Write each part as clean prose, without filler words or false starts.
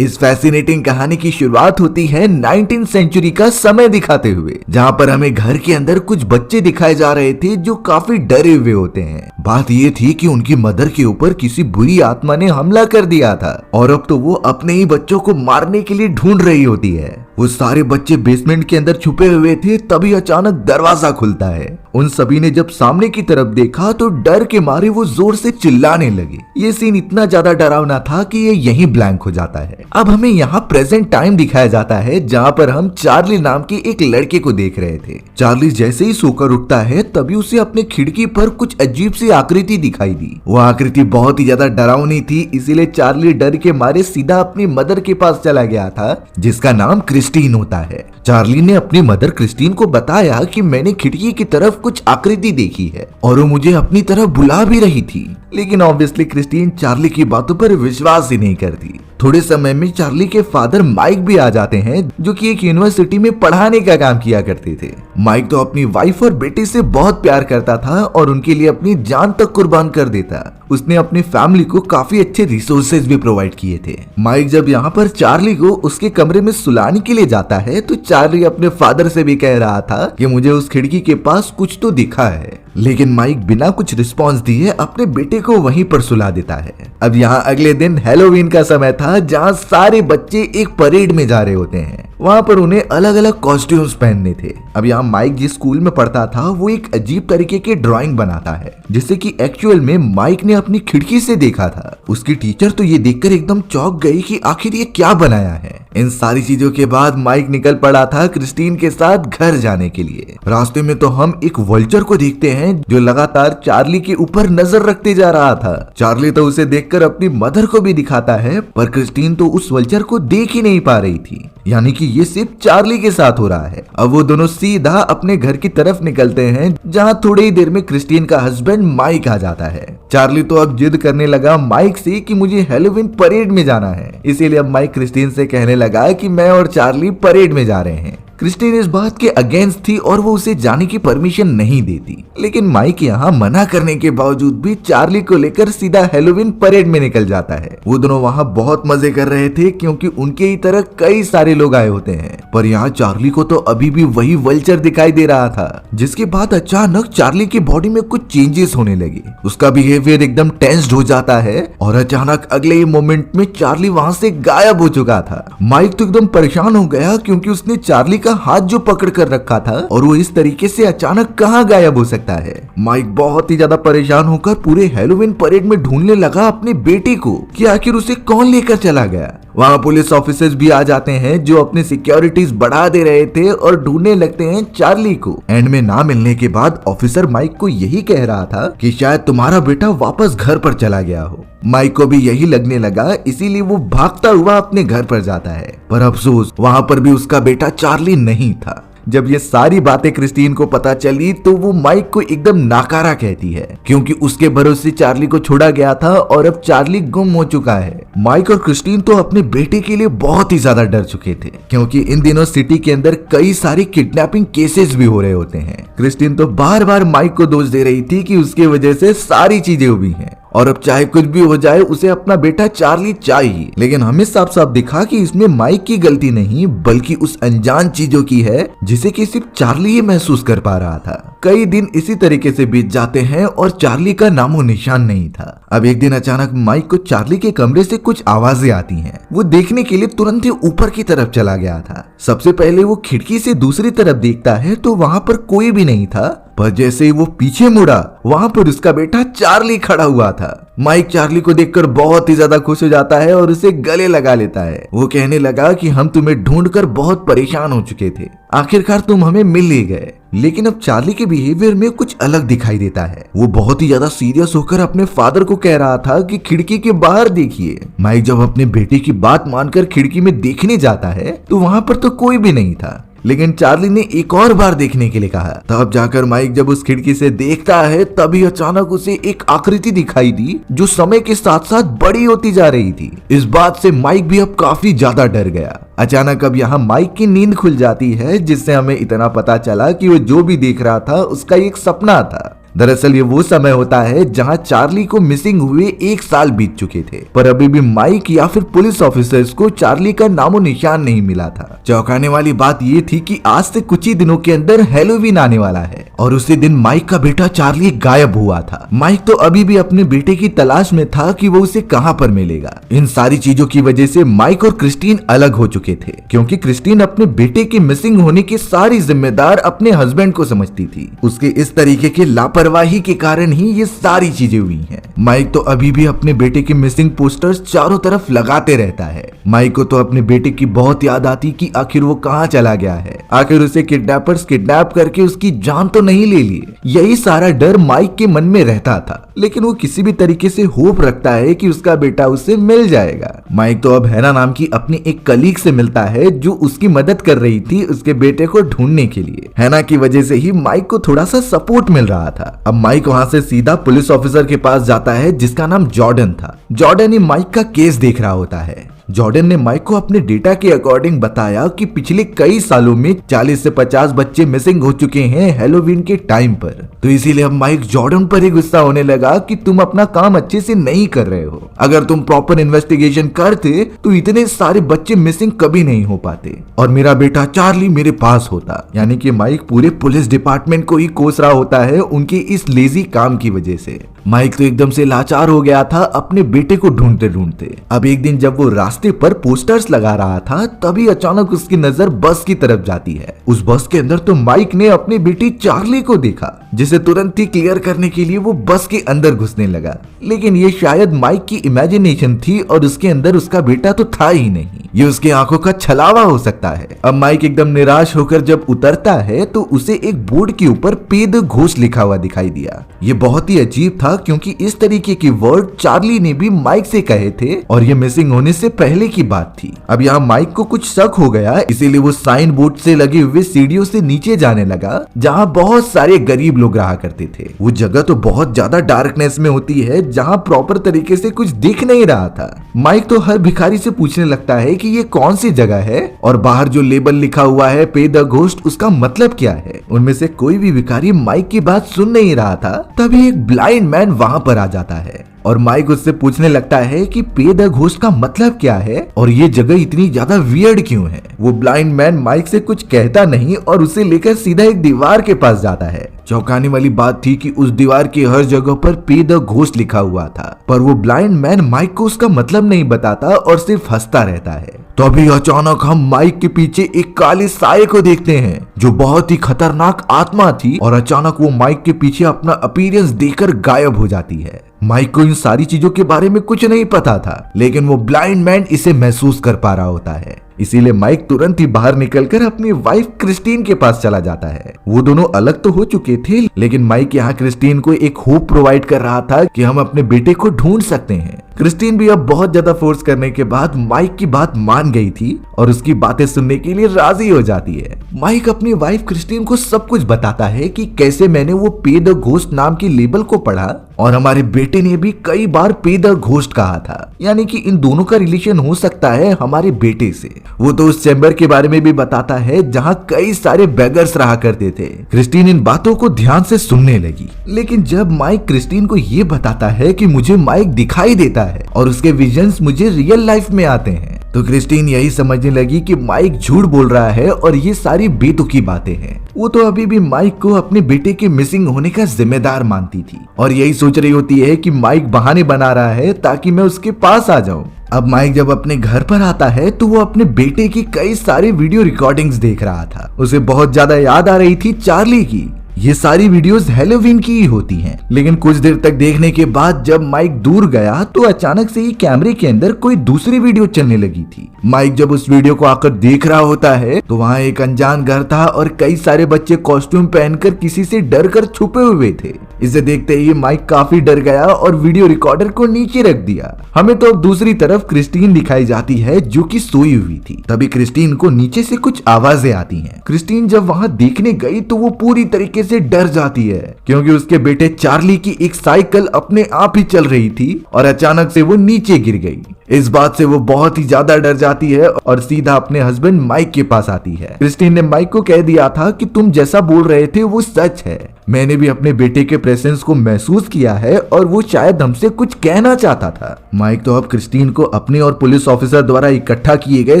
इस फैसिनेटिंग कहानी की शुरुआत होती है 19th सेंचुरी का समय दिखाते हुए, जहाँ पर हमें घर के अंदर कुछ बच्चे दिखाए जा रहे थे जो काफी डरे हुए होते हैं। बात ये थी कि उनकी मदर के ऊपर किसी बुरी आत्मा ने हमला कर दिया था और अब तो वो अपने ही बच्चों को मारने के लिए ढूंढ रही होती है। वो सारे बच्चे बेसमेंट के अंदर छुपे हुए थे, तभी अचानक दरवाजा खुलता है। उन सभी ने जब सामने की तरफ देखा तो डर के मारे वो जोर से चिल्लाने लगे। ये सीन इतना ज्यादा डरावना था कि ये यहीं ब्लैंक हो जाता है। अब हमें यहाँ प्रेजेंट टाइम दिखाया जाता है, जहाँ पर हम चार्ली नाम के एक लड़के को देख रहे थे। चार्ली जैसे ही सोकर उठता है तभी उसे अपने खिड़की पर कुछ अजीब सी आकृति दिखाई दी। वो आकृति बहुत ही ज्यादा डरावनी थी, इसीलिए चार्ली डर के मारे सीधा अपनी मदर के पास चला गया था, जिसका नाम क्रिस्टीन होता है। चार्ली ने अपनी मदर क्रिस्टीन को बताया कि मैंने खिड़की की तरफ कुछ आकृति देखी है और वो मुझे अपनी तरफ बुला भी रही थी, लेकिन ऑब्वियसली क्रिस्टीन चार्ली की बातों पर विश्वास ही नहीं करती। थोड़े समय में चार्ली के फादर माइक भी आ जाते हैं, जो कि एक यूनिवर्सिटी में पढ़ाने का काम किया करते थे। माइक तो अपनी वाइफ और बेटे से बहुत प्यार करता था और उनके लिए अपनी जान तक कुर्बान कर देता। उसने अपनी फैमिली को काफी अच्छे रिसोर्सेज भी प्रोवाइड किए थे। माइक जब यहाँ पर चार्ली को उसके कमरे में सुलाने के लिए जाता है तो चार्ली अपने फादर से भी कह रहा था कि मुझे उस खिड़की के पास कुछ तो दिखा है, लेकिन माइक बिना कुछ रिस्पॉन्स दिए अपने बेटे को वहीं पर सुला देता है। अब यहाँ अगले दिन हैलोवीन का समय था, जहाँ सारे बच्चे एक परेड में जा रहे होते हैं। वहाँ पर उन्हें अलग अलग कॉस्ट्यूम्स पहनने थे। अब यहाँ माइक जिस स्कूल में पढ़ता था वो एक अजीब तरीके की ड्राइंग बनाता है, जिससे कि एक्चुअल में माइक ने अपनी खिड़की से देखा था। उसकी टीचर तो ये देखकर एकदम चौंक गई कि आखिर ये क्या बनाया है। इन सारी चीजों के बाद माइक निकल पड़ा था क्रिस्टीन के साथ घर जाने के लिए। रास्ते में तो हम एक वल्चर को देखते हैं जो लगातार चार्ली के ऊपर नजर रखते जा रहा था। चार्ली तो उसे देखकर अपनी मदर को भी दिखाता है, पर क्रिस्टीन तो उस वल्चर को देख ही नहीं पा रही थी, यानी कि ये सिर्फ चार्ली के साथ हो रहा है। अब वो दोनों सीधा अपने घर की तरफ निकलते हैं, जहाँ थोड़ी ही देर में क्रिस्टीन का हस्बैंड माइक आ जाता है। चार्ली तो अब जिद करने लगा माइक से कि मुझे हैलोवीन परेड में जाना है, इसीलिए अब माइक क्रिस्टीन से कहने लगा कि मैं और चार्ली परेड में जा रहे हैं। क्रिस्टीन इस बात के अगेंस्ट थी और वो उसे जाने की परमिशन नहीं देती, लेकिन माइक यहाँ मना करने के बावजूद भी चार्ली को लेकर सीधा हैलोवीन परेड में निकल जाता है। वो दोनों वहाँ बहुत मजे कर रहे थे क्योंकि उनके ही तरह कई सारे लोग आए होते हैं, पर यहाँ चार्ली को तो अभी भी वही वल्चर दिखाई दे रहा था, जिसके बाद अचानक चार्ली की बॉडी में कुछ चेंजेस होने लगे। उसका बिहेवियर एकदम टेंस्ड हो जाता है और अचानक अगले ही मोमेंट में चार्ली वहाँ से गायब हो चुका था। माइक तो एकदम परेशान हो गया क्योंकि उसने चार्ली का हाथ जो पकड़ कर रखा था और वो इस तरीके से अचानक कहाँ गायब हो सकता है। माइक बहुत ही ज्यादा परेशान होकर पूरे हैलोवीन परेड में ढूंढने लगा अपने बेटे को कि आखिर उसे कौन लेकर चला गया। वहाँ पुलिस ऑफिसर्स भी आ जाते हैं जो अपनी सिक्योरिटीज बढ़ा दे रहे थे और ढूंढने लगते हैं चार्ली को। एंड में ना मिलने के बाद ऑफिसर माइक को यही कह रहा था कि शायद तुम्हारा बेटा वापस घर पर चला गया हो। माइक को भी यही लगने लगा, इसीलिए वो भागता हुआ अपने घर पर जाता है, पर अफसोस वहाँ पर भी उसका बेटा चार्ली नहीं था। जब ये सारी बातें क्रिस्टीन को पता चली तो वो माइक को एकदम नाकारा कहती है, क्योंकि उसके भरोसे चार्ली को छोड़ा गया था और अब चार्ली गुम हो चुका है। माइक और क्रिस्टीन तो अपने बेटे के लिए बहुत ही ज्यादा डर चुके थे, क्योंकि इन दिनों सिटी के अंदर कई सारी किडनैपिंग केसेस भी हो रहे होते हैं। क्रिस्टीन तो बार बार माइक को दोष दे रही थी कि उसके वजह से सारी चीजें हुई हैं और अब चाहे कुछ भी हो जाए उसे अपना बेटा चार्ली चाहिए। लेकिन हमें साफ साफ दिखा कि इसमें माइक की गलती नहीं बल्कि उस अनजान चीजों की है, जिसे कि सिर्फ चार्ली ही महसूस कर पा रहा था। कई दिन इसी तरीके से बीत जाते हैं और चार्ली का नामो निशान नहीं था। अब एक दिन अचानक माइक को चार्ली के कमरे से कुछ आवाजें आती हैं। वो देखने के लिए तुरंत ही ऊपर की तरफ चला गया था। सबसे पहले वो खिड़की से दूसरी तरफ देखता है तो वहाँ पर कोई भी नहीं था, पर जैसे ही वो पीछे मुड़ा वहाँ पर उसका बेटा चार्ली खड़ा हुआ था। माइक चार्ली को देखकर बहुत ही ज्यादा खुश हो जाता है और उसे गले लगा लेता है। वो कहने लगा कि हम तुम्हें ढूंढकर बहुत परेशान हो चुके थे, आखिरकार तुम हमें मिल ही गए। लेकिन अब चार्ली के बिहेवियर में कुछ अलग दिखाई देता है। वो बहुत ही ज्यादा सीरियस होकर अपने फादर को कह रहा था कि खिड़की के बाहर देखिए। माइक जब अपने बेटे की बात मानकर खिड़की में देखने जाता है तो वहाँ पर तो कोई भी नहीं था, लेकिन चार्ली ने एक और बार देखने के लिए कहा। तब जाकर माइक जब उस खिड़की से देखता है तभी अचानक उसे एक आकृति दिखाई दी जो समय के साथ साथ बड़ी होती जा रही थी। इस बात से माइक भी अब काफी ज्यादा डर गया। अचानक अब यहाँ माइक की नींद खुल जाती है, जिससे हमें इतना पता चला कि वो जो भी देख रहा था उसका एक सपना था। दरअसल ये वो समय होता है जहां चार्ली को मिसिंग हुए 1 साल बीत चुके थे, पर अभी भी माइक या फिर पुलिस ऑफिसर्स को चार्ली का नामो निशान नहीं मिला था। चौंकाने वाली बात ये थी कि आज से कुछ ही दिनों के अंदर हैलोवीन आने वाला है और उसी दिन माइक का बेटा चार्ली गायब हुआ था। माइक तो अभी भी अपने बेटे की तलाश में था कि वो उसे कहां पर मिलेगा। इन सारी चीजों की वजह से माइक और क्रिस्टीन अलग हो चुके थे, क्योंकि क्रिस्टीन अपने बेटे के मिसिंग होने की सारी जिम्मेदार अपने हस्बैंड को समझती थी। उसके इस तरीके की लापरवाही के कारण ही ये सारी चीजें हुई हैं। माइक तो अभी भी अपने बेटे के मिसिंग पोस्टर्स चारों तरफ लगाते रहता है। माइक को तो अपने बेटे की बहुत याद आती कि आखिर वो कहाँ चला गया है, आखिर उसे किडनैपर्स किडनैप करके उसकी जान तो नहीं ले ली। यही सारा डर माइक के मन में रहता था, लेकिन वो किसी भी तरीके से होप रखता है कि उसका बेटा उससे मिल जाएगा। माइक तो अब हैना नाम की अपनी एक कलीग से मिलता है जो उसकी मदद कर रही थी उसके बेटे को ढूंढने के लिए। हैना की वजह से ही माइक को थोड़ा सा सपोर्ट मिल रहा था। अब माइक वहां से सीधा पुलिस ऑफिसर के पास जाता है जिसका नाम जॉर्डन था। जॉर्डन ही माइक का केस देख रहा होता है। जॉर्डन ने माइक को अपने डेटा के अकॉर्डिंग बताया कि पिछले कई सालों में 40 से 50 बच्चे मिसिंग हो चुके हैं हैलोवीन के टाइम पर। तो इसीलिए अब माइक जॉर्डन पर ही गुस्सा होने लगा कि तुम अपना काम अच्छे से नहीं कर रहे हो। अगर तुम प्रॉपर इन्वेस्टिगेशन करते तो इतने सारे बच्चे मिसिंग कभी नहीं हो पाते और मेरा बेटा चार्ली मेरे पास होता। यानी कि माइक पूरे पुलिस डिपार्टमेंट को ही कोस रहा होता है उनके इस लेजी काम की वजह से। माइक तो एकदम से लाचार हो गया था अपने बेटे को ढूंढते ढूंढते। अब एक दिन जब वो रास्ते पर पोस्टर्स लगा रहा था तभी अचानक उसकी नजर बस की तरफ जाती है। उस बस के अंदर तो माइक ने अपनी बेटी चार्ली को देखा, जिसे तुरंत ही क्लियर करने के लिए वो बस के अंदर घुसने लगा। लेकिन ये शायद माइक की इमेजिनेशन थी और उसके अंदर उसका बेटा तो था ही नहीं, ये उसकी आंखों का छलावा हो सकता है। अब माइक एकदम निराश होकर जब उतरता है तो उसे एक बोर्ड के ऊपर पे द घोस्ट लिखा हुआ दिखाई दिया। ये बहुत ही अजीब था क्योंकि इस तरीके की वर्ड चार्ली ने भी माइक से कहे थे और ये मिसिंग होने से पहले की बात थी। अब यहाँ माइक को कुछ शक हो गया, इसीलिए वो साइन बोर्ड से लगे हुए सीढ़ियों से नीचे जाने लगा जहाँ बहुत सारे गरीब लोग रहा करते थे। वो जगह तो बहुत ज्यादा डार्कनेस में होती है जहाँ प्रॉपर तरीके से कुछ दिख नहीं रहा था। माइक तो हर भिखारी से पूछने लगता है कि ये कौन सी जगह है और बाहर जो लेबल लिखा हुआ है पे द घोस्ट उसका मतलब क्या है। उनमें से कोई भी भिखारी माइक की बात सुन नहीं रहा था। तभी एक ब्लाइंड मैन वहां पर आ जाता है और माइक उससे पूछने लगता है कि पे द घोस्ट का मतलब क्या है और ये जगह इतनी ज्यादा वियर्ड क्यों है। वो ब्लाइंड मैन माइक से कुछ कहता नहीं और उसे लेकर सीधा एक दीवार के पास जाता है। चौंकाने वाली बात थी कि उस दीवार की हर जगह पर पे द घोस्ट लिखा हुआ था, पर वो ब्लाइंड मैन माइक को उसका मतलब नहीं बताता और सिर्फ हंसता रहता है। तो अभी अचानक हम माइक के पीछे एक काले साये को देखते हैं जो बहुत ही खतरनाक आत्मा थी और अचानक वो माइक के पीछे अपना अपीयरेंस देकर गायब हो जाती है। माइक को इन सारी चीजों के बारे में कुछ नहीं पता था, लेकिन वो ब्लाइंड मैन इसे महसूस कर पा रहा होता है। इसीलिए माइक तुरंत ही बाहर निकलकर अपनी वाइफ क्रिस्टीन के पास चला जाता है। वो दोनों अलग तो हो चुके थे, लेकिन माइक यहाँ क्रिस्टीन को एक होप प्रोवाइड कर रहा था कि हम अपने बेटे को ढूंढ सकते हैं। क्रिस्टीन भी अब बहुत ज्यादा फोर्स करने के बाद माइक की बात मान गई थी और उसकी बातें सुनने के लिए राजी हो जाती है। माइक अपनी वाइफ क्रिस्टीन को सब कुछ बताता है कि कैसे मैंने वो पे द घोस्ट नाम की लेबल को पढ़ा और हमारे बेटे ने भी कई बार पे द घोस्ट कहा था, यानी कि इन दोनों का रिलेशन हो सकता है हमारे बेटे से। वो तो उस चैम्बर के बारे में भी बताता है जहाँ कई सारे बेगर्स रहा करते थे। क्रिस्टीन इन बातों को ध्यान से सुनने लगी, लेकिन जब माइक क्रिस्टीन को ये बताता है कि मुझे माइक दिखाई देता है और उसके विजन्स मुझे रियल लाइफ में आते हैं, तो क्रिस्टीन यही समझने लगी कि माइक झूठ बोल रहा है और ये सारी बेतुकी बातें हैं। वो तो अभी भी माइक को अपने बेटे के मिसिंग होने का जिम्मेदार मानती थी और यही सोच रही होती है कि माइक बहाने बना रहा है ताकि मैं उसके पास आ जाऊं। अब माइक जब अपने घर पर आता है तो वो अपने बेटे की कई सारे वीडियो रिकॉर्डिंग्स देख रहा था। उसे बहुत ज्यादा याद आ रही थी चार्ली की। ये सारी वीडियोस हैलोवीन की ही होती हैं, लेकिन कुछ देर तक देखने के बाद जब माइक दूर गया तो अचानक से ही कैमरे के अंदर कोई दूसरी वीडियो चलने लगी थी। माइक जब उस वीडियो को आकर देख रहा होता है तो वहाँ एक अनजान घर था और कई सारे बच्चे कॉस्ट्यूम पहनकर किसी से डर कर छुपे हुए थे। इसे देखते ही माइक काफी डर गया और वीडियो रिकॉर्डर को नीचे रख दिया। हमें तो अब दूसरी तरफ क्रिस्टीन दिखाई जाती है जो कि सोई हुई थी। तभी क्रिस्टीन को नीचे से कुछ आवाजें आती हैं। क्रिस्टीन जब वहाँ देखने गई तो वो पूरी तरीके से डर जाती है क्योंकि उसके बेटे चार्ली की एक साइकिल अपने आप ही चल रही थी और अचानक से वो नीचे गिर गई। इस बात से वो बहुत ही ज्यादा डर जाती है और सीधा अपने हस्बैंड माइक के पास आती है। क्रिस्टीन ने माइक को कह दिया था कि तुम जैसा बोल रहे थे वो सच है, मैंने भी अपने बेटे के प्रेजेंस को महसूस किया है और वो शायद हमसे कुछ कहना चाहता था। माइक तो अब क्रिस्टीन को अपने और पुलिस ऑफिसर द्वारा इकट्ठा किए गए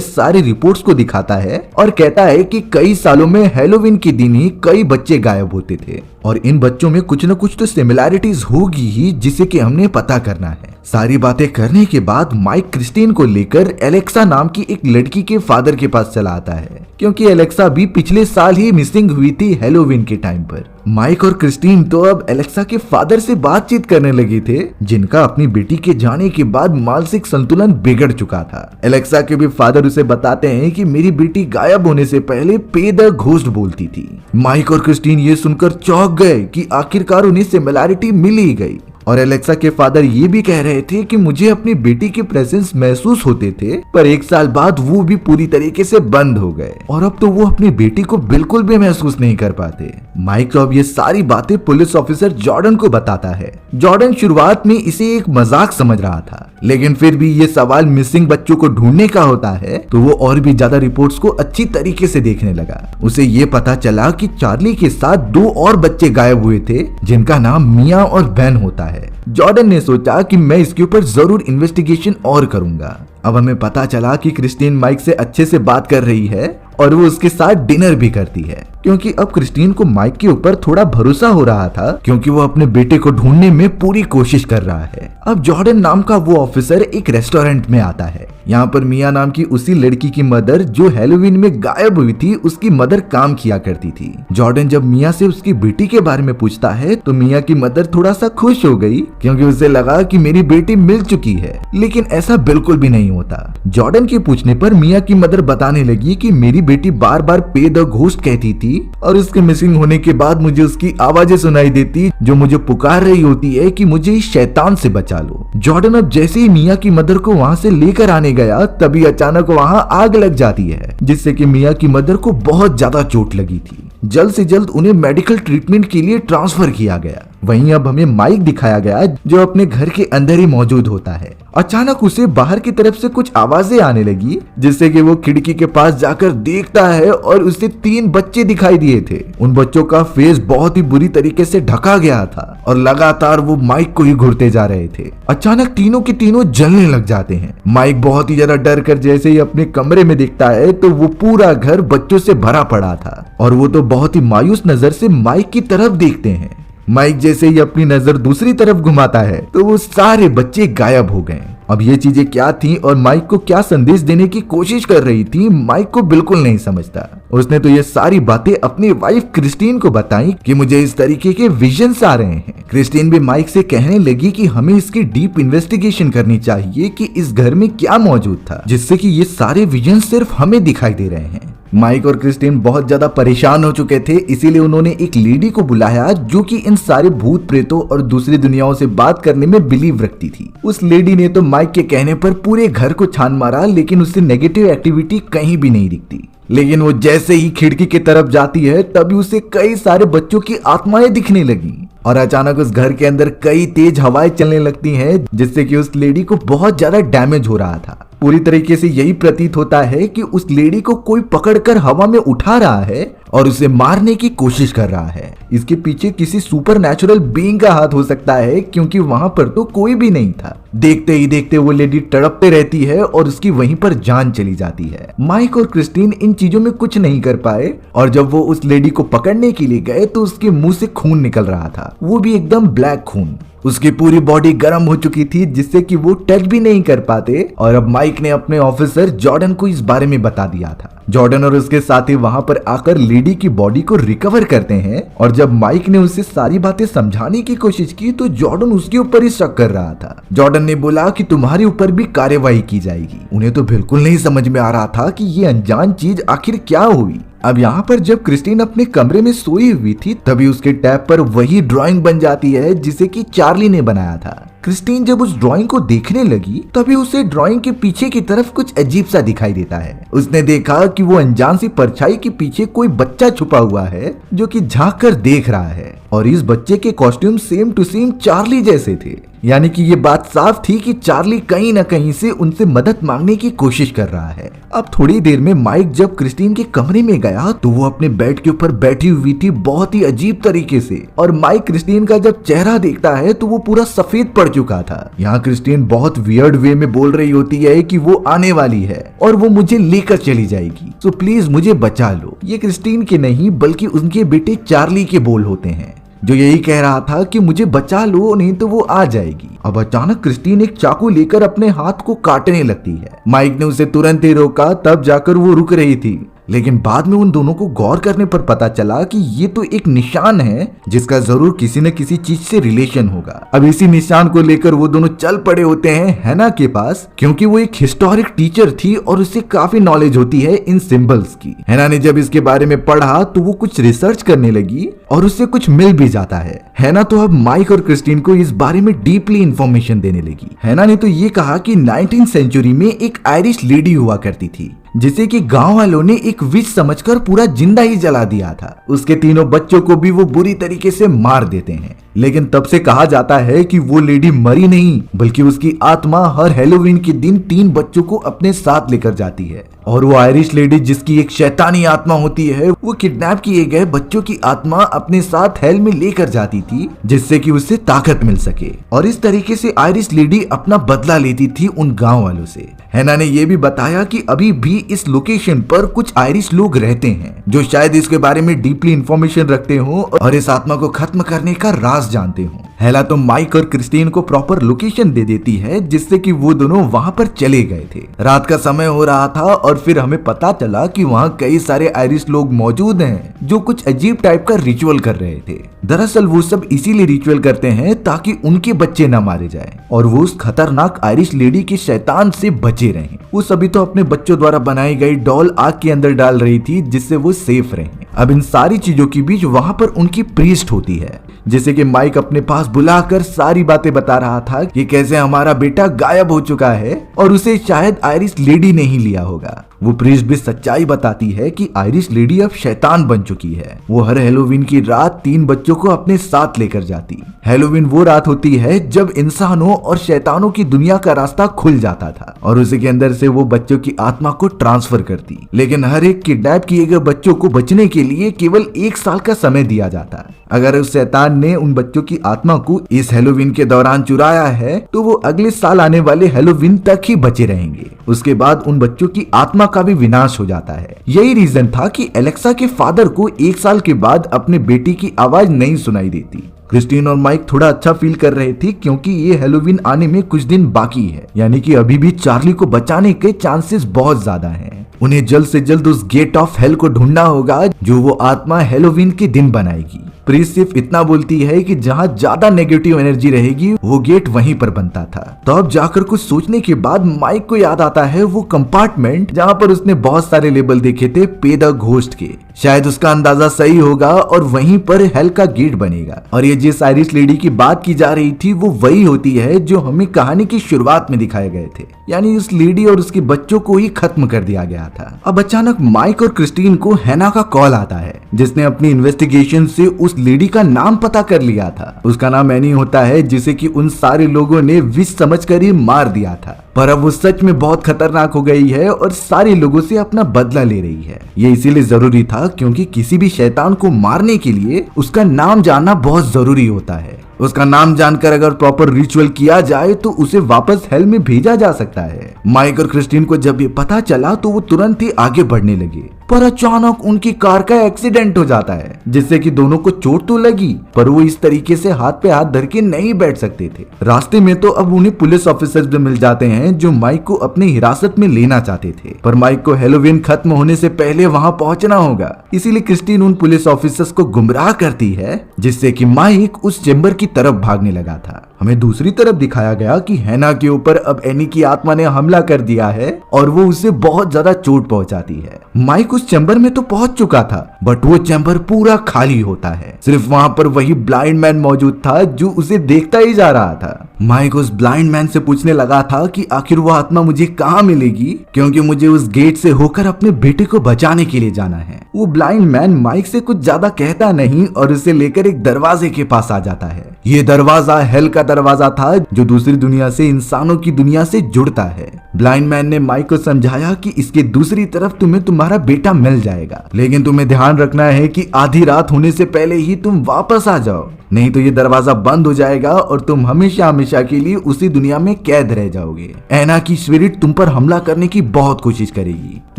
सारे रिपोर्ट्स को दिखाता है और कहता है कि कई सालों में हैलोवीन के दिन ही कई बच्चे गायब होते थे और इन बच्चों में कुछ न कुछ तो सिमिलैरिटीज होगी ही जिसे कि हमने पता करना है। सारी बातें करने के बाद माइक क्रिस्टीन को लेकर एलेक्सा नाम की एक लड़की के फादर के पास चला आता है, क्योंकि एलेक्सा भी पिछले साल ही मिसिंग हुई थी हैलोवीन के टाइम पर। माइक और क्रिस्टीन तो अब एलेक्सा के फादर से बातचीत करने लगे थे, जिनका अपनी बेटी के जाने के बाद मानसिक संतुलन बिगड़ चुका था। एलेक्सा के भी फादर उसे बताते हैं कि मेरी बेटी गायब होने से पहले पे द घोस्ट बोलती थी। माइक और क्रिस्टीन ये सुनकर चौंक गए कि आखिरकार उन्हें सिमिलैरिटी मिल ही गई। और एलेक्सा के फादर ये भी कह रहे थे कि मुझे अपनी बेटी के प्रेजेंस महसूस होते थे, पर एक साल बाद वो भी पूरी तरीके से बंद हो गए और अब तो वो अपनी बेटी को बिल्कुल भी महसूस नहीं कर पाते। माइक तो अब ये सारी बातें पुलिस ऑफिसर जॉर्डन को बताता है। जॉर्डन शुरुआत में इसे एक मजाक समझ रहा था, लेकिन फिर भी ये सवाल मिसिंग बच्चों को ढूंढने का होता है तो वो और भी ज्यादा रिपोर्ट्स को अच्छी तरीके से देखने लगा। उसे ये पता चला कि चार्ली के साथ 2 और बच्चे गायब हुए थे, जिनका नाम मिया और बेन होता है। जॉर्डन ने सोचा कि मैं इसके ऊपर जरूर इन्वेस्टिगेशन और करूंगा। अब हमें पता चला कि क्रिस्टीन माइक से अच्छे से बात कर रही है और वो उसके साथ डिनर भी करती है, क्योंकि अब क्रिस्टीन को माइक के ऊपर थोड़ा भरोसा हो रहा था, क्योंकि वो अपने बेटे को ढूंढने में पूरी कोशिश कर रहा है। अब जॉर्डन नाम का वो ऑफिसर एक रेस्टोरेंट में आता है। यहाँ पर मिया नाम की उसी लड़की की मदर जो हैलोवीन में गायब हुई थी, उसकी मदर काम किया करती थी। जॉर्डन जब मिया से उसकी बेटी के बारे में पूछता है तो मिया की मदर थोड़ा सा खुश हो गई, क्योंकि उसे लगा कि मेरी बेटी मिल चुकी है, लेकिन ऐसा बिल्कुल भी नहीं होता। जॉर्डन के पूछने पर मिया की मदर बताने लगी कि मेरी बेटी बार बार पे द घोस्ट कहती थी और उसके मिसिंग होने के बाद मुझे उसकी आवाजें सुनाई देती जो मुझे पुकार रही होती है कि मुझे इस शैतान से बचा लो। जॉर्डन अब जैसे ही मिया की मदर को वहाँ से लेकर आने गया, तभी अचानक वहाँ आग लग जाती है, जिससे कि मिया की मदर को बहुत ज्यादा चोट लगी थी। जल्द से जल्द उन्हें मेडिकल ट्रीटमेंट के लिए ट्रांसफर किया गया। वहीं अब हमें माइक दिखाया गया जो अपने घर के अंदर ही मौजूद होता है। अचानक उसे बाहर की तरफ से कुछ आवाजें आने लगी, जिससे कि वो खिड़की के पास जाकर देखता है और उसे 3 बच्चे दिखाई दिए थे। उन बच्चों का फेस बहुत ही बुरी तरीके से ढका गया था और लगातार वो माइक को ही घूरते जा रहे थे। अचानक तीनों के तीनों जलने लग जाते हैं। माइक बहुत ही ज्यादा डर कर जैसे ही अपने कमरे में देखता है तो वो पूरा घर बच्चों से भरा पड़ा था और वो तो बहुत ही मायूस नजर से माइक की तरफ देखते हैं। माइक जैसे ही अपनी नजर दूसरी तरफ घुमाता है तो वो सारे बच्चे गायब हो गए। अब ये चीजें क्या थी और माइक को क्या संदेश देने की कोशिश कर रही थी, माइक को बिल्कुल नहीं समझता। उसने तो ये सारी बातें अपनी वाइफ क्रिस्टीन को बताई कि मुझे इस तरीके के विजन्स आ रहे हैं। क्रिस्टीन भी माइक से कहने लगी कि हमें इसकी डीप इन्वेस्टिगेशन करनी चाहिए कि इस घर में क्या मौजूद था, जिससे कि ये सारे विजन्स सिर्फ हमें दिखाई दे रहे हैं। माइक और क्रिस्टीन बहुत ज्यादा परेशान हो चुके थे, इसीलिए उन्होंने एक लेडी को बुलाया जो कि इन सारे भूत प्रेतों और दूसरी दुनियाओं से बात करने में बिलीव रखती थी। उस लेडी ने तो माइक के कहने पर पूरे घर को छान मारा, लेकिन उससे नेगेटिव एक्टिविटी कहीं भी नहीं दिखती। लेकिन वो जैसे ही खिड़की की तरफ जाती है तभी उसे कई सारे बच्चों की आत्माएं दिखने लगी और अचानक उस घर के अंदर कई तेज हवाएं चलने लगती हैं, जिससे कि उस लेडी को बहुत ज्यादा डैमेज हो रहा था। पूरी तरीके से यही प्रतीत होता है कि उस लेडी को कोई पकड़कर हवा में उठा रहा है और उसे मारने की कोशिश कर रहा है। इसके पीछे किसी सुपर नेचुरल बीइंग का हाथ हो सकता है, क्योंकि वहां पर तो कोई भी नहीं था। देखते ही देखते वो लेडी तड़पते रहती है और उसकी वहीं पर जान चली जाती है। माइक और क्रिस्टीन इन चीजों में कुछ नहीं कर पाए और जब वो उस लेडी को पकड़ने के लिए गए तो उसके मुंह से खून निकल रहा था, वो भी एकदम ब्लैक खून। उसकी पूरी बॉडी गर्म हो चुकी थी, जिससे कि वो टच भी नहीं कर पाते और अब माइक ने अपने ऑफिसर जॉर्डन को इस बारे में बता दिया था। जॉर्डन और उसके साथी वहां पर आकर लेडी की बॉडी को रिकवर करते हैं और जब माइक ने उसे सारी बातें समझाने की कोशिश की तो जॉर्डन उसके ऊपर ही शक कर रहा था। जॉर्डन ने बोला कि तुम्हारे ऊपर भी कार्यवाही की जाएगी। उन्हें तो बिल्कुल नहीं समझ में आ रहा था कि ये अनजान चीज आखिर क्या हुई। अब यहाँ पर जब क्रिस्टीन अपने कमरे में सोई हुई थी तभी उसके टैब पर वही ड्राइंग बन जाती है जिसे कि चार्ली ने बनाया था। क्रिस्टीन जब उस ड्राइंग को देखने लगी तभी उसे ड्राइंग के पीछे की तरफ कुछ अजीब सा दिखाई देता है। उसने देखा कि वो अनजान सी परछाई के पीछे कोई बच्चा छुपा हुआ है जो कि झांक कर देख रहा है और इस बच्चे के costume same to same Charlie जैसे थे। यानी कि ये बात साफ थी कि चार्ली कहीं न कहीं से उनसे मदद मांगने की कोशिश कर रहा है। अब थोड़ी देर में माइक जब क्रिस्टीन के कमरे में गया तो वो अपने बेड के ऊपर बैठी हुई थी बहुत ही अजीब तरीके से, और माइक क्रिस्टीन का जब चेहरा देखता है तो वो पूरा सफेद पड़ चुका था। यहाँ क्रिस्टीन बहुत वियर्ड वे में बोल रही होती है कि वो आने वाली है और वो मुझे लेकर चली जाएगी, सो प्लीज मुझे बचा लो। ये क्रिस्टीन के नहीं बल्कि उनके बेटे चार्ली के बोल होते हैं, जो यही कह रहा था कि मुझे बचा लो नहीं तो वो आ जाएगी। अब अचानक क्रिस्टीन एक चाकू लेकर अपने हाथ को काटने लगती है। माइक ने उसे तुरंत ही रोका, तब जाकर वो रुक रही थी। लेकिन बाद में उन दोनों को गौर करने पर पता चला कि ये तो एक निशान है जिसका जरूर किसी न किसी चीज से रिलेशन होगा। अब इसी निशान को लेकर वो दोनों चल पड़े होते हैं हैना के पास, क्योंकि वो एक हिस्टोरिक टीचर थी और उसे काफी नॉलेज होती है इन सिंबल्स की। हैना ने जब इसके बारे में पढ़ा तो वो कुछ रिसर्च करने लगी और उससे कुछ मिल भी जाता है। हैना तो अब माइक और क्रिस्टीन को इस बारे में डीपली इंफॉर्मेशन देने लगी। हैना ने तो ये कहा कि 19th सेंचुरी में एक आयरिश लेडी हुआ करती थी जिसे कि गांव वालों ने एक विश समझकर पूरा जिंदा ही जला दिया था। उसके तीनों बच्चों को भी वो बुरी तरीके से मार देते हैं। लेकिन तब से कहा जाता है कि वो लेडी मरी नहीं बल्कि उसकी आत्मा हर हैलोवीन के दिन 3 बच्चों को अपने साथ लेकर जाती है। और वो आयरिश लेडी जिसकी एक शैतानी आत्मा होती है, वो किडनैप किए गए बच्चों की आत्मा अपने साथ हेल में लेकर जाती थी जिससे कि उसे ताकत मिल सके। और इस तरीके से आयरिश लेडी अपना बदला लेती थी उन गांव वालों से। हैना ने यह भी बताया कि अभी भी इस लोकेशन पर कुछ आयरिश लोग रहते हैं जो शायद इसके बारे में डीपली इंफॉर्मेशन रखते हो और इस आत्मा को खत्म करने का राज जानते हो। हैना तो माइक और क्रिस्टीन को प्रॉपर लोकेशन दे देती है जिससे कि वो दोनों वहां पर चले गए थे। रात का समय हो रहा था और फिर हमें पता चला कि वहाँ कई सारे आयरिश लोग मौजूद हैं जो कुछ अजीब टाइप का रिचुअल कर रहे थे। दरअसल वो सब इसीलिए रिचुअल करते हैं ताकि उनके बच्चे न मारे जाएं और वो उस खतरनाक आयरिश लेडी के शैतान से बचे रहें। वो सभी तो अपने बच्चों द्वारा बनाई गई डॉल आग के अंदर डाल रही थी जिससे वो सेफ रहें। अब इन सारी चीजों के बीच वहां पर उनकी प्रीस्ट होती है जिसे कि माइक अपने पास बुलाकर सारी बातें बता रहा था कि कैसे हमारा बेटा गायब हो चुका है और उसे शायद आयरिश लेडी ने ही लिया होगा। वो प्रीस्ट भी सच्चाई बताती है कि आयरिश लेडी अब शैतान बन चुकी है। वो हर हैलोवीन की रात 3 बच्चों को अपने साथ लेकर जाती। हैलोवीन वो रात होती है जब इंसानों और शैतानों की दुनिया का रास्ता खुल जाता था और उसी के अंदर से वो बच्चों की आत्मा को ट्रांसफर करती। लेकिन हर एक किडनैप किए गए बच्चों को बचने के लिए केवल 1 साल का समय दिया जाता। अगर उस शैतान ने उन बच्चों की आत्मा को इस हैलोवीन के दौरान चुराया है तो वो अगले साल आने वाले हैलोवीन तक ही बचे रहेंगे। उसके बाद उन बच्चों की आत्मा का भी विनाश हो जाता है। यही रीजन था कि एलेक्सा के फादर को 1 साल के बाद अपने बेटी की आवाज नहीं सुनाई देती। क्रिस्टीन और माइक थोड़ा अच्छा फील कर रहे थे क्योंकि ये हैलोवीन आने में कुछ दिन बाकी है, यानी कि अभी भी चार्ली को बचाने के चांसेस बहुत ज्यादा हैं। उन्हें जल्द से जल्द उस गेट ऑफ हेल को ढूंढना होगा जो वो आत्मा हैलोवीन के दिन बनाएगी। प्रीस्ट सिर्फ इतना बोलती है कि जहाँ ज्यादा नेगेटिव एनर्जी रहेगी वो गेट वहीं पर बनता था। तो अब जाकर कुछ सोचने के बाद माइक को याद आता है वो कंपार्टमेंट जहाँ पर उसने बहुत सारे लेबल देखे थे पे द घोस्ट के। शायद उसका अंदाजा सही होगा और वहीं पर हेल का गेट बनेगा। और ये जिस आयरिश लेडी की बात की जा रही थी वो वही होती है जो हमें कहानी की शुरुआत में दिखाए गए थे, यानी उस लेडी और उसके बच्चों को ही खत्म कर दिया गया था। अब अचानक माइक और क्रिस्टीन को हैना का कॉल आता है जिसने अपनी इन्वेस्टिगेशन से उस लेडी का नाम पता कर लिया था। उसका नाम एनी होता है जिसे कि उन सारे लोगों ने विश समझकर ही मार दिया था, पर अब वो सच में बहुत खतरनाक हो गई है और सारे लोगों से अपना बदला ले रही है। ये इसीलिए जरूरी था क्योंकि किसी भी शैतान को मारने के लिए उसका नाम जानना बहुत जरूरी होता है। उसका नाम जानकर अगर प्रॉपर रिचुअल किया जाए तो उसे वापस हेल में भेजा जा सकता है। माइक और क्रिस्टीन को जब ये पता चला तो वो तुरंत ही आगे बढ़ने लगे, पर अचानक उनकी कार का एक्सीडेंट हो जाता है जिससे कि दोनों को चोट तो लगी पर वो इस तरीके से हाथ पे हाथ धर के नहीं बैठ सकते थे। रास्ते में तो अब उन्हें पुलिस ऑफिसर्स भी मिल जाते हैं जो माइक को अपने हिरासत में लेना चाहते थे, पर माइक को हैलोवीन खत्म होने से पहले वहां पहुंचना होगा। इसीलिए क्रिस्टीन उन पुलिस ऑफिसर्स को गुमराह करती है जिससे कि माइक उस चेंबर की तरफ भागने लगा था। हमें दूसरी तरफ दिखाया गया कि हैना के ऊपर अब एनी की आत्मा ने हमला कर दिया है और वो उसे बहुत ज्यादा चोट पहुंचाती है। माइक उस चैम्बर में तो पहुंच चुका था, बट वो चैम्बर पूरा खाली होता है। सिर्फ वहां पर वही ब्लाइंड मैन मौजूद था जो उसे देखता ही जा रहा था। माइक उस ब्लाइंड मैन से पूछने लगा था कि आखिर वो आत्मा मुझे कहाँ मिलेगी, क्योंकि मुझे उस गेट से होकर अपने बेटे को बचाने के लिए जाना है। वो ब्लाइंड मैन माइक से कुछ ज्यादा कहता नहीं और उसे लेकर एक दरवाजे के पास आ जाता है। ये दरवाजा हेल का दरवाजा था जो दूसरी दुनिया से इंसानों की दुनिया से जुड़ता है। ब्लाइंड मैन ने माइक को समझाया कि इसके दूसरी तरफ तुम्हें तुम्हारा बेटा मिल जाएगा, लेकिन तुम्हें ध्यान रखना है कि आधी रात होने से पहले ही तुम वापस आ जाओ, नहीं तो ये दरवाजा बंद हो जाएगा और तुम हमेशा हमेशा के लिए उसी दुनिया में कैद रह जाओगे। एना की स्पिरिट तुम पर हमला करने की बहुत कोशिश करेगी।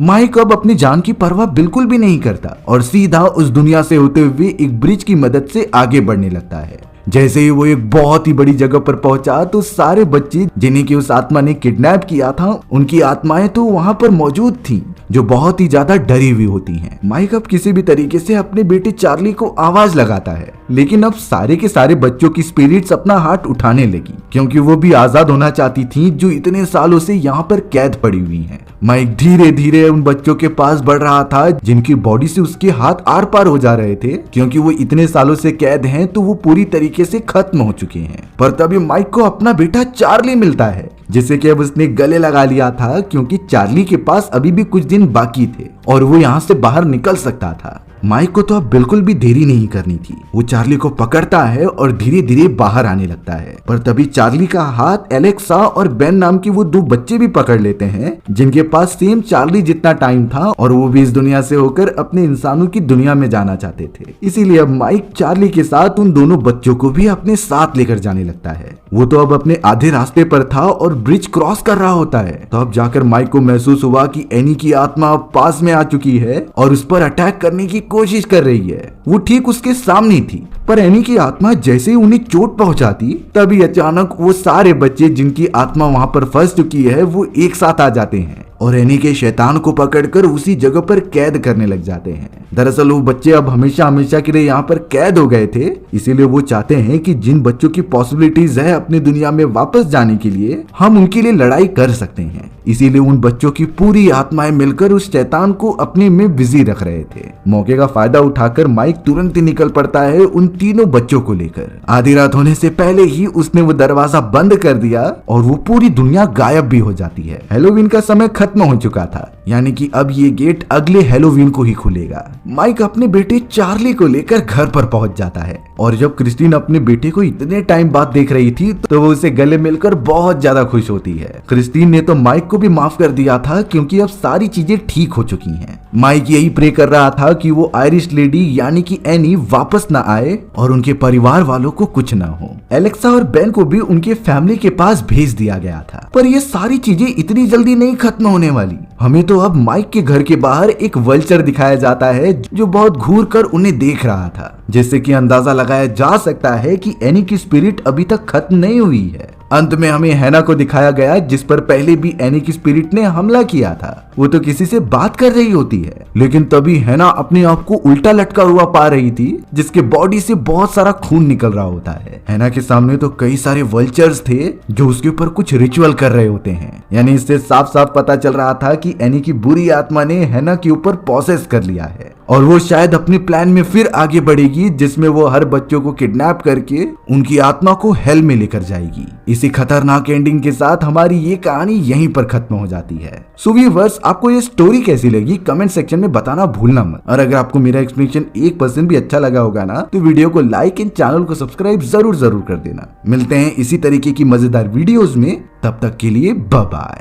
माइक अब अपनी जान की परवाह बिल्कुल भी नहीं करता और सीधा उस दुनिया से होते हुए एक ब्रिज की मदद से आगे बढ़ने लगता है। जैसे ही वो एक बहुत ही बड़ी जगह पर पहुंचा तो सारे बच्चे जिन्हें की उस आत्मा ने किडनैप किया था, उनकी आत्माएं तो वहां पर मौजूद थीं, जो बहुत ही ज्यादा डरी हुई होती हैं। माइक अब किसी भी तरीके से अपने बेटे चार्ली को आवाज लगाता है, लेकिन अब सारे के सारे बच्चों की स्पिरिट्स अपना हाथ उठाने लगी, क्योंकि वो भी आजाद होना चाहती थी जो इतने सालों से यहाँ पर कैद पड़ी हुई हैं। माइक धीरे धीरे उन बच्चों के पास बढ़ रहा था जिनकी बॉडी से उसके हाथ आर पार हो जा रहे थे, क्योंकि वो इतने सालों से कैद हैं तो वो पूरी तरीके से खत्म हो चुके हैं। पर तभी माइक को अपना बेटा चार्ली मिलता है, जिसे कि अब उसने गले लगा लिया था, क्योंकि चार्ली के पास अभी भी कुछ दिन बाकी थे और वो यहाँ से बाहर निकल सकता था। माइक को तो अब बिल्कुल भी देरी नहीं करनी थी। वो चार्ली को पकड़ता है और धीरे धीरे बाहर आने लगता है, पर तभी चार्ली का हाथ एलेक्सा और बेन नाम की वो दो बच्चे भी पकड़ लेते हैं, जिनके पास सेम चार्ली जितना टाइम था और वो भी इस दुनिया से होकर अपने इंसानों की दुनिया में जाना चाहते थे। इसीलिए अब माइक चार्ली के साथ उन दोनों बच्चों को भी अपने साथ लेकर जाने लगता है। वो तो अब अपने आधे रास्ते पर था और ब्रिज क्रॉस कर रहा होता है, तो अब जाकर माइक को महसूस हुआ कि एनी की आत्मा पास में आ चुकी है और उस पर अटैक करने की कोशिश कर रही है। वो ठीक उसके सामने थी, पर एनी की आत्मा जैसे ही उन्हें चोट पहुंचाती, तभी अचानक वो सारे बच्चे जिनकी आत्मा वहां पर फंस चुकी है वो एक साथ आ जाते हैं और एनी के शैतान को पकड़कर उसी जगह पर कैद करने लग जाते हैं। दरअसल वो बच्चे अब हमेशा हमेशा के लिए यहाँ पर कैद हो गए थे, इसीलिए वो चाहते हैं कि जिन बच्चों की पॉसिबिलिटीज है अपनी दुनिया में वापस जाने के लिए, हम उनके लिए लड़ाई कर सकते हैं। इसीलिए उन बच्चों की पूरी आत्माएं मिलकर उस शैतान को अपने में बिजी रख रहे थे। मौके का फायदा उठाकर माइक तुरंत ही निकल पड़ता है उन तीनों बच्चों को लेकर। आधी रात होने से पहले ही उसने वो दरवाजा बंद कर दिया और वो पूरी दुनिया गायब भी हो जाती है। हैलोवीन का समय खत्म हो चुका था, यानी कि अब ये गेट अगले हैलोवीन को ही खुलेगा। माइक अपने बेटे चार्ली को लेकर घर पर पहुंच जाता है और जब क्रिस्टीन अपने बेटे को इतने टाइम बाद देख रही थी तो वो उसे गले मिलकर बहुत ज्यादा खुश होती है। क्रिस्टीन ने तो माइक को भी माफ कर दिया था, क्योंकि अब सारी चीजें ठीक हो चुकी हैं। माइक यही प्रे कर रहा था कि वो आयरिश लेडी यानी कि एनी वापस ना आए और उनके परिवार वालों को कुछ ना हो। एलेक्सा और बेन को भी उनके फैमिली के पास भेज दिया गया था, पर ये सारी चीजें इतनी जल्दी नहीं खत्म होने वाली। हमें तो अब माइक के घर के बाहर एक वल्चर दिखाया जाता है जो बहुत घूर कर उन्हें देख रहा था, जिससे कि अंदाजा लगाया जा सकता है कि एनी की स्पिरिट अभी तक खत्म नहीं हुई है। अंत में हमें हैना को दिखाया गया, जिस पर पहले भी एनी की स्पिरिट ने हमला किया था। वो तो किसी से बात कर रही होती है, लेकिन तभी हैना अपने आप को उल्टा लटका हुआ पा रही थी, जिसके बॉडी से बहुत सारा खून निकल रहा होता है। हैना के सामने तो कई सारे वल्चर्स थे जो उसके ऊपर कुछ रिचुअल कर रहे होते हैं, यानी इससे साफ साफ पता चल रहा था कि एनी की बुरी आत्मा ने हैना के ऊपर पॉसेस कर लिया है और वो शायद अपने प्लान में फिर आगे बढ़ेगी, जिसमें वो हर बच्चों को किडनैप करके उनकी आत्मा को हेल में लेकर जाएगी। इसी खतरनाक एंडिंग के साथ हमारी ये कहानी यहीं पर खत्म हो जाती है। सो व्यूअर्स, आपको ये स्टोरी कैसी लगी कमेंट सेक्शन में बताना भूलना मत, और अगर आपको मेरा एक्सप्लेनेशन 1% भी अच्छा लगा होगा ना, तो वीडियो को लाइक एंड चैनल को सब्सक्राइब जरूर कर देना। मिलते हैं इसी तरीके की मजेदार वीडियोस में, तब तक के लिए बाय बाय।